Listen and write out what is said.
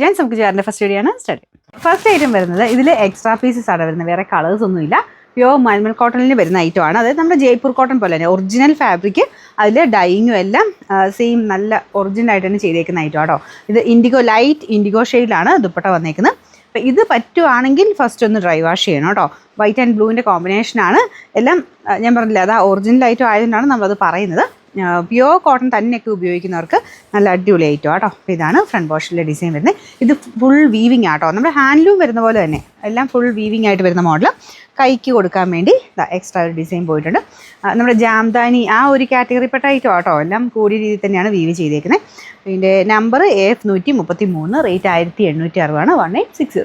Jains. നമുക്ക് ചേട്ടൻ്റെ first video ആണ് സ്റ്റാർട്ട് ചെയ്യാം. ഫസ്റ്റ് ഐറ്റം വരുന്നത് ഇതിൽ എക്സ്ട്രാ പീസസ് ആണ് വരുന്നത്, വേറെ കളേഴ്സ് ഒന്നുമില്ല. പ്യോർ മൽമൽ കോട്ടണിൽ വരുന്ന ഐറ്റം ആണ്. അതായത് നമ്മുടെ ജയ്പൂർ കോട്ടൺ പോലെ തന്നെ ഒറിജിനൽ ഫാബ്രിക്, അതിൽ ഡൈയിങ്ങും എല്ലാം സെയിം നല്ല ഒറിജിനൽ ആയിട്ട് തന്നെ ചെയ്തേക്കുന്ന ഐറ്റം ആട്ടോ. ഇത് ഇൻഡിഗോ, ലൈറ്റ് ഇൻഡിഗോ ഷെയ്ഡിലാണ് ദുപ്പട്ട വന്നേക്കുന്നത്. അപ്പോൾ ഇത് പറ്റുവാണെങ്കിൽ ഫസ്റ്റ് ഒന്ന് ഡ്രൈ വാഷ് ചെയ്യണം കേട്ടോ. വൈറ്റ് ആൻഡ് ബ്ലൂവിൻ്റെ കോമ്പിനേഷനാണ്. എല്ലാം ഞാൻ പറഞ്ഞില്ല, അത് ഒറിജിനൽ ഐറ്റം ആയതുകൊണ്ടാണ് നമ്മളത് പറയുന്നത്. പ്യോർ കോട്ടൺ തന്നെയൊക്കെ ഉപയോഗിക്കുന്നവർക്ക് നല്ല അടിപൊളി ഐറ്റം ആട്ടോ. അപ്പോൾ ഇതാണ് ഫ്രണ്ട് പോർഷനിലെ ഡിസൈൻ വരുന്നത്. ഇത് ഫുൾ വീവിങ് ആട്ടോ, നമ്മുടെ ഹാൻഡ്ലൂം വരുന്ന പോലെ തന്നെ എല്ലാം ഫുൾ വീവിങ് ആയിട്ട് വരുന്ന മോഡൽ. കൈക്ക് കൊടുക്കാൻ വേണ്ടി എക്സ്ട്രാ ഒരു ഡിസൈൻ പോയിട്ടുണ്ട്. നമ്മുടെ ജാംദാനി ആ ഒരു കാറ്റഗറിപ്പെട്ട ഐറ്റം ആട്ടോ. എല്ലാം കൂടിയ രീതിയിൽ തന്നെയാണ് വീവ് ചെയ്തേക്കുന്നത്. ഇതിൻ്റെ നമ്പർ AF 133, റേറ്റ് 1860 ആണ്, 1860.